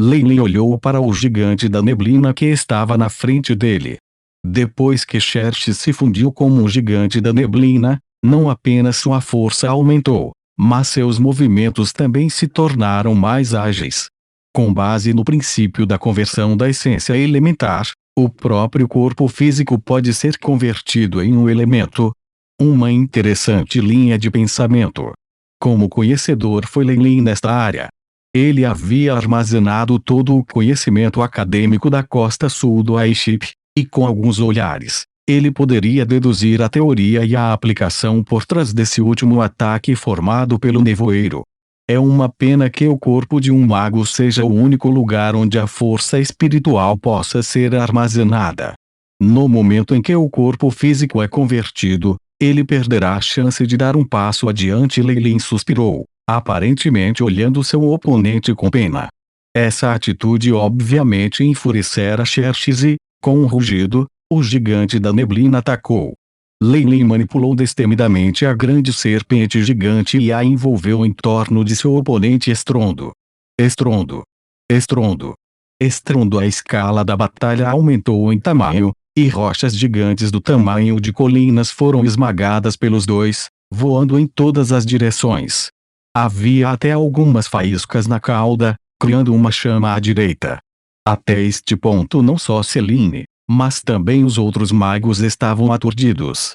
Lei olhou para o gigante da neblina que estava na frente dele. Depois que Xerxes se fundiu como um gigante da neblina, não apenas sua força aumentou, mas seus movimentos também se tornaram mais ágeis. Com base no princípio da conversão da essência elementar, o próprio corpo físico pode ser convertido em um elemento. Uma interessante linha de pensamento. Como conhecedor foi Lenin nesta área. Ele havia armazenado todo o conhecimento acadêmico da costa sul do Aiship, e com alguns olhares, ele poderia deduzir a teoria e a aplicação por trás desse último ataque formado pelo nevoeiro. É uma pena que o corpo de um mago seja o único lugar onde a força espiritual possa ser armazenada. No momento em que o corpo físico é convertido, ele perderá a chance de dar um passo adiante. Leilin suspirou, aparentemente olhando seu oponente com pena. Essa atitude obviamente enfurecera Xerxes e, com um rugido, o gigante da neblina atacou. Leilin manipulou destemidamente a grande serpente gigante e a envolveu em torno de seu oponente. Estrondo. Estrondo. Estrondo. Estrondo. A escala da batalha aumentou em tamanho, e rochas gigantes do tamanho de colinas foram esmagadas pelos dois, voando em todas as direções. Havia até algumas faíscas na cauda, criando uma chama à direita. Até este ponto não só Selene, mas também os outros magos estavam aturdidos.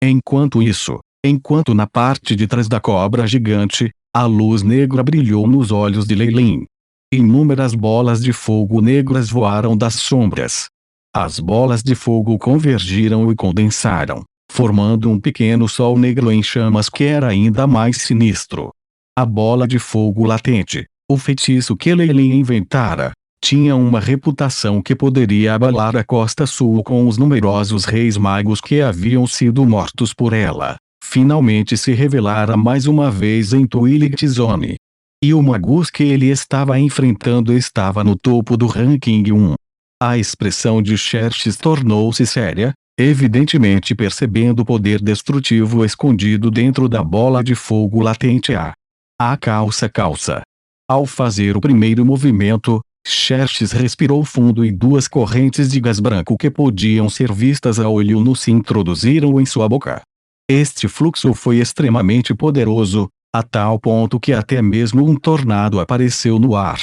Enquanto isso, enquanto na parte de trás da cobra gigante, a luz negra brilhou nos olhos de Leilin. Inúmeras bolas de fogo negras voaram das sombras. As bolas de fogo convergiram e condensaram, formando um pequeno sol negro em chamas que era ainda mais sinistro. A bola de fogo latente, o feitiço que Leilin inventara, tinha uma reputação que poderia abalar a costa sul com os numerosos reis magos que haviam sido mortos por ela. Finalmente se revelara mais uma vez em Twilight Zone. E o magus que ele estava enfrentando estava no topo do ranking 1. A expressão de Xerxes tornou-se séria, evidentemente percebendo o poder destrutivo escondido dentro da bola de fogo latente. A calça. Ao fazer o primeiro movimento, Xerxes respirou fundo e duas correntes de gás branco que podiam ser vistas a olho nu se introduziram em sua boca. Este fluxo foi extremamente poderoso, a tal ponto que até mesmo um tornado apareceu no ar.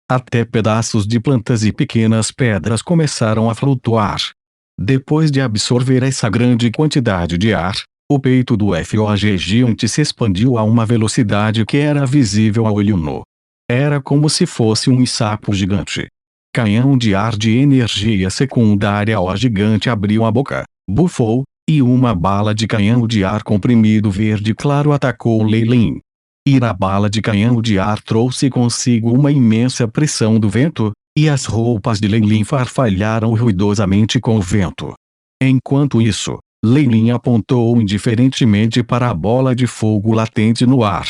Até pedaços de plantas e pequenas pedras começaram a flutuar. Depois de absorver essa grande quantidade de ar, o peito do FOG gigante se expandiu a uma velocidade que era visível a olho nu. Era como se fosse um sapo gigante. Canhão de ar de energia secundária. O gigante abriu a boca, bufou, e uma bala de canhão de ar comprimido verde claro atacou Leilin. A bala de canhão de ar trouxe consigo uma imensa pressão do vento, e as roupas de Leilin farfalharam ruidosamente com o vento. Enquanto isso, Leilin apontou indiferentemente para a bola de fogo latente no ar.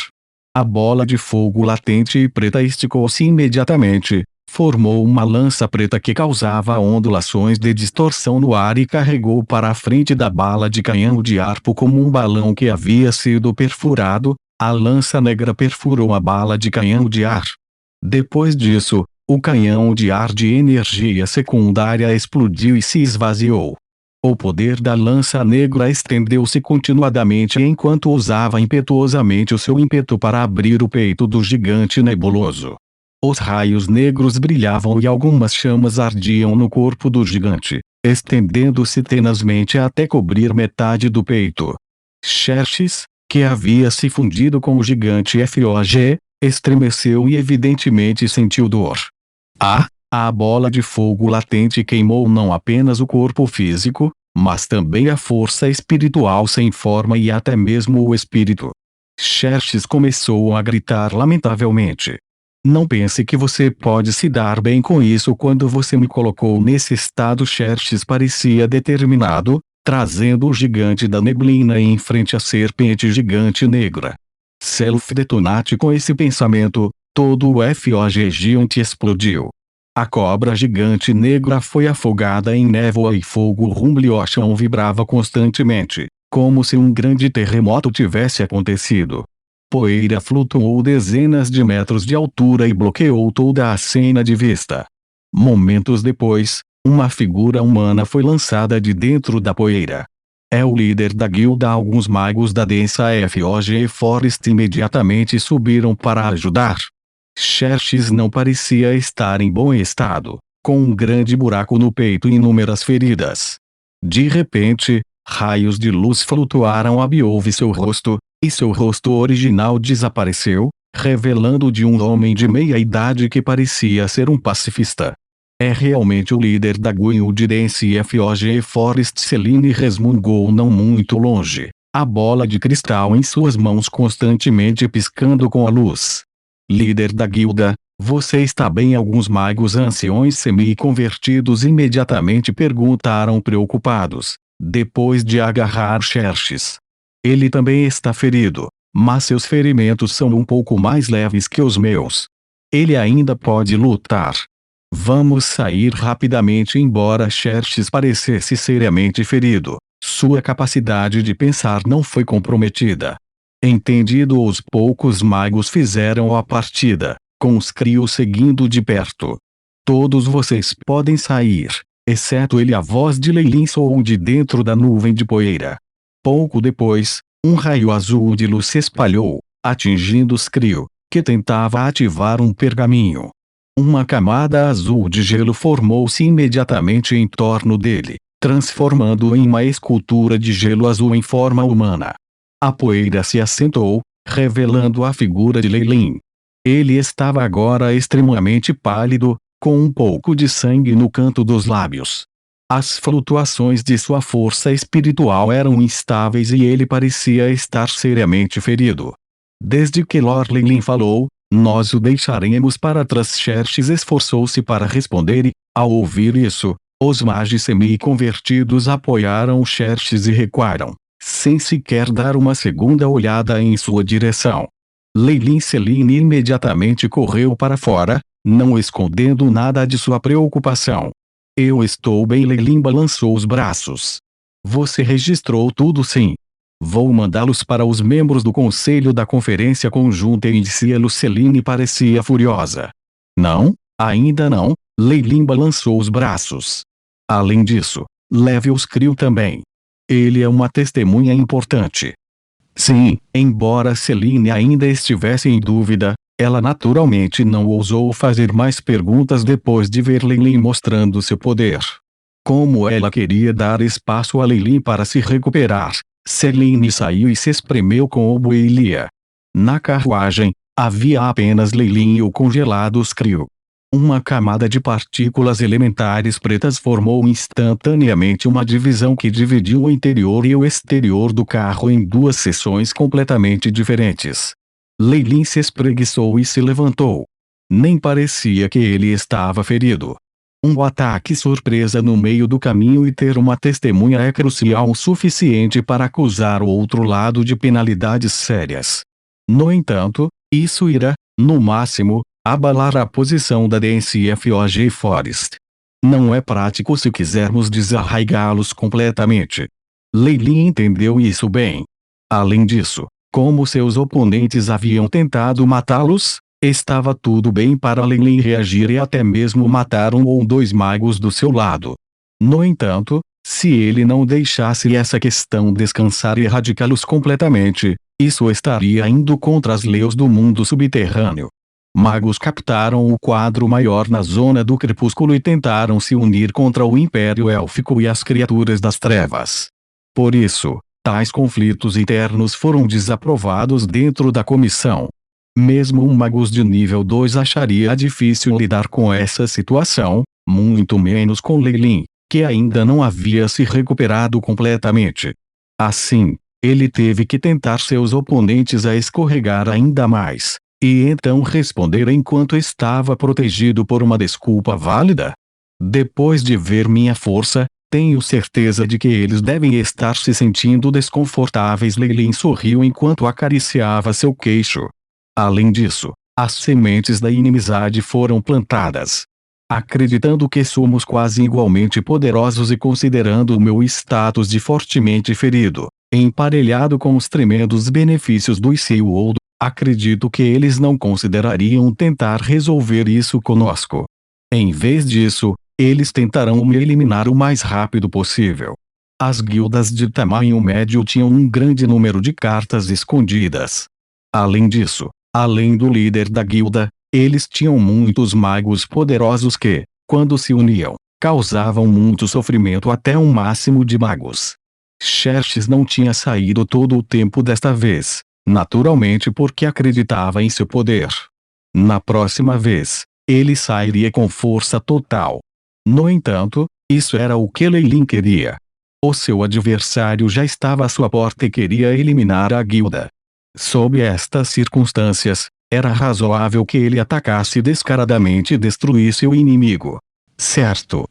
A bola de fogo latente e preta esticou-se imediatamente, formou uma lança preta que causava ondulações de distorção no ar e carregou para a frente da bala de canhão de ar como um balão que havia sido perfurado. A lança negra perfurou a bala de canhão de ar. Depois disso, o canhão de ar de energia secundária explodiu e se esvaziou. O poder da lança negra estendeu-se continuadamente enquanto usava impetuosamente o seu ímpeto para abrir o peito do gigante nebuloso. Os raios negros brilhavam e algumas chamas ardiam no corpo do gigante, estendendo-se tenazmente até cobrir metade do peito. Xerxes, que havia se fundido com o gigante FOG, estremeceu e evidentemente sentiu dor. A bola de fogo latente queimou não apenas o corpo físico, mas também a força espiritual sem forma e até mesmo o espírito. Xerxes começou a gritar lamentavelmente. Não pense que você pode se dar bem com isso quando você me colocou nesse estado. Xerxes parecia determinado, trazendo o gigante da neblina em frente à serpente gigante negra. Self-detonate. Com esse pensamento, todo o FOG gigante explodiu. A cobra gigante negra foi afogada em névoa e fogo. O chão vibrava constantemente, como se um grande terremoto tivesse acontecido. Poeira flutuou dezenas de metros de altura e bloqueou toda a cena de vista. Momentos depois, uma figura humana foi lançada de dentro da poeira. É o líder da guilda. Alguns magos da densa FOG Forest imediatamente subiram para ajudar. Xerxes não parecia estar em bom estado, com um grande buraco no peito e inúmeras feridas. De repente, raios de luz flutuaram abaixo seu rosto, e seu rosto original desapareceu, revelando de um homem de meia idade que parecia ser um pacifista. É realmente o líder da guilda Dance FOG Forest. Selene resmungou não muito longe, a bola de cristal em suas mãos constantemente piscando com a luz. Líder da guilda, você está bem? Alguns magos anciões semi-convertidos imediatamente perguntaram preocupados, depois de agarrar Xerxes. Ele também está ferido, mas seus ferimentos são um pouco mais leves que os meus. Ele ainda pode lutar. Vamos sair rapidamente. Embora Xerxes parecesse seriamente ferido, sua capacidade de pensar não foi comprometida. Entendido, os poucos magos fizeram a partida, com os crios seguindo de perto. Todos vocês podem sair, exceto ele. A voz de Leilin soou de dentro da nuvem de poeira. Pouco depois, um raio azul de luz se espalhou, atingindo os crios, que tentava ativar um pergaminho. Uma camada azul de gelo formou-se imediatamente em torno dele, transformando-o em uma escultura de gelo azul em forma humana. A poeira se assentou, revelando a figura de Leilin. Ele estava agora extremamente pálido, com um pouco de sangue no canto dos lábios. As flutuações de sua força espiritual eram instáveis e ele parecia estar seriamente ferido. Desde que Lord Leilin falou, nós o deixaremos para trás. Xerxes esforçou-se para responder e, ao ouvir isso, os magos semi-convertidos apoiaram Xerxes e recuaram, sem sequer dar uma segunda olhada em sua direção. Leilin Selene imediatamente correu para fora, não escondendo nada de sua preocupação. Eu estou bem. Leilin balançou os braços. Você registrou tudo? Sim. Vou mandá-los para os membros do Conselho da Conferência Conjunta e indiciá-los. Selene parecia furiosa. Não, ainda não. Leilin balançou os braços. Além disso, leve os crios também. Ele é uma testemunha importante. Sim. Embora Selene ainda estivesse em dúvida, ela naturalmente não ousou fazer mais perguntas depois de ver Leilin mostrando seu poder. Como ela queria dar espaço a Leilin para se recuperar, Selene saiu e se espremeu com Obuilia. Na carruagem, havia apenas Leilin e o congelados Crio. Uma camada de partículas elementares pretas formou instantaneamente uma divisão que dividiu o interior e o exterior do carro em duas seções completamente diferentes. Leilin se espreguiçou e se levantou. Nem parecia que ele estava ferido. Um ataque surpresa no meio do caminho e ter uma testemunha é crucial o suficiente para acusar o outro lado de penalidades sérias. No entanto, isso irá, no máximo, abalar a posição da Dance FOG Forest. Não é prático se quisermos desarraigá-los completamente. Leilin entendeu isso bem. Além disso, como seus oponentes haviam tentado matá-los, estava tudo bem para Leilin reagir e até mesmo matar um ou dois magos do seu lado. No entanto, se ele não deixasse essa questão descansar e erradicá-los completamente, isso estaria indo contra as leis do mundo subterrâneo. Magos captaram o quadro maior na zona do crepúsculo e tentaram se unir contra o Império Élfico e as criaturas das trevas. Por isso, tais conflitos internos foram desaprovados dentro da comissão. Mesmo um magos de nível 2 acharia difícil lidar com essa situação, muito menos com Leilin, que ainda não havia se recuperado completamente. Assim, ele teve que tentar seus oponentes a escorregar ainda mais, e então responder enquanto estava protegido por uma desculpa válida. Depois de ver minha força, tenho certeza de que eles devem estar se sentindo desconfortáveis. Leilin sorriu enquanto acariciava seu queixo. Além disso, as sementes da inimizade foram plantadas. Acreditando que somos quase igualmente poderosos e considerando o meu status de fortemente ferido, emparelhado com os tremendos benefícios do Seaworld, Acredito que eles não considerariam tentar resolver isso conosco. Em vez disso, eles tentarão me eliminar o mais rápido possível. As guildas de tamanho médio tinham um grande número de cartas escondidas. Além disso, além do líder da guilda, eles tinham muitos magos poderosos que, quando se uniam, causavam muito sofrimento até um máximo de magos. Xerxes não tinha saído todo o tempo desta vez, naturalmente porque acreditava em seu poder. Na próxima vez, ele sairia com força total. No entanto, isso era o que Leilin queria. O seu adversário já estava à sua porta e queria eliminar a guilda. Sob estas circunstâncias, era razoável que ele atacasse descaradamente e destruísse o inimigo. Certo.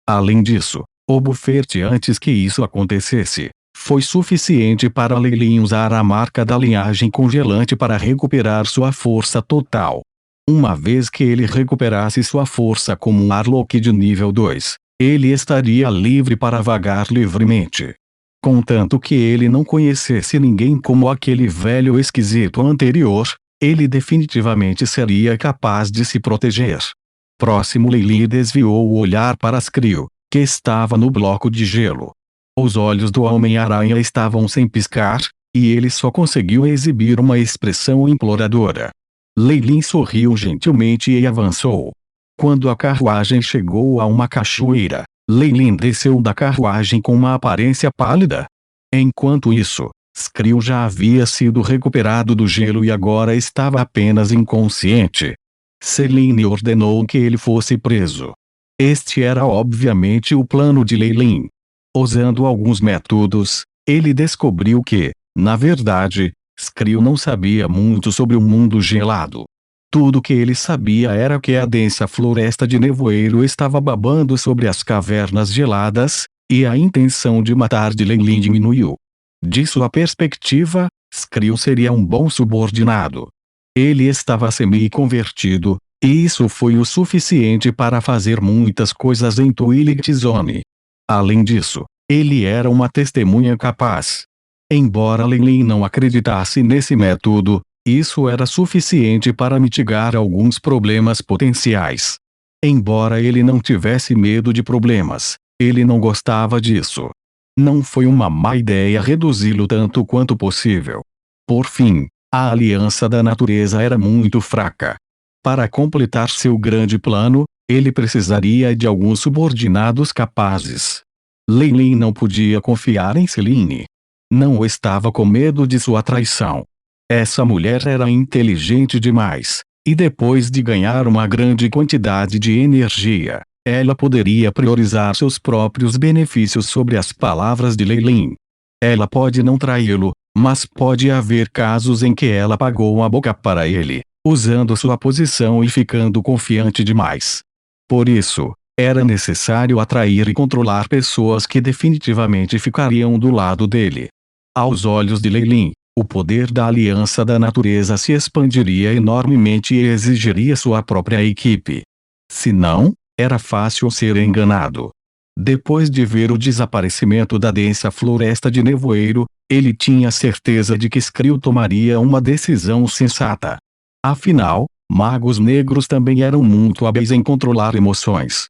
Além disso, o bufete antes que isso acontecesse, foi suficiente para Leilin usar a marca da linhagem congelante para recuperar sua força total. Uma vez que ele recuperasse sua força como um Arlok de nível 2, ele estaria livre para vagar livremente. Contanto que ele não conhecesse ninguém como aquele velho esquisito anterior, ele definitivamente seria capaz de se proteger. Próximo, Leilin desviou o olhar para Skrill, que estava no bloco de gelo. Os olhos do Homem-Aranha estavam sem piscar, e ele só conseguiu exibir uma expressão imploradora. Leilin sorriu gentilmente e avançou. Quando a carruagem chegou a uma cachoeira, Leilin desceu da carruagem com uma aparência pálida. Enquanto isso, Skrill já havia sido recuperado do gelo e agora estava apenas inconsciente. Selene ordenou que ele fosse preso. Este era obviamente o plano de Leilin. Usando alguns métodos, ele descobriu que, na verdade, Skrill não sabia muito sobre o mundo gelado. Tudo que ele sabia era que a densa floresta de nevoeiro estava babando sobre as cavernas geladas, e a intenção de matar de Leilin diminuiu. De sua perspectiva, Skrill seria um bom subordinado. Ele estava semi-convertido, e isso foi o suficiente para fazer muitas coisas em Twilight Zone. Além disso, ele era uma testemunha capaz. Embora Leilin não acreditasse nesse método, isso era suficiente para mitigar alguns problemas potenciais. Embora ele não tivesse medo de problemas, ele não gostava disso. Não foi uma má ideia reduzi-lo tanto quanto possível. Por fim, a aliança da natureza era muito fraca. Para completar seu grande plano, ele precisaria de alguns subordinados capazes. Leilin não podia confiar em Selene. Não estava com medo de sua traição. Essa mulher era inteligente demais, e depois de ganhar uma grande quantidade de energia, ela poderia priorizar seus próprios benefícios sobre as palavras de Leilin. Ela pode não traí-lo, mas pode haver casos em que ela pagou a boca para ele, usando sua posição e ficando confiante demais. Por isso, era necessário atrair e controlar pessoas que definitivamente ficariam do lado dele. Aos olhos de Leilin, o poder da aliança da natureza se expandiria enormemente e exigiria sua própria equipe. Se não, era fácil ser enganado. Depois de ver o desaparecimento da densa floresta de nevoeiro, ele tinha certeza de que Skrill tomaria uma decisão sensata. Afinal, magos negros também eram muito hábeis em controlar emoções.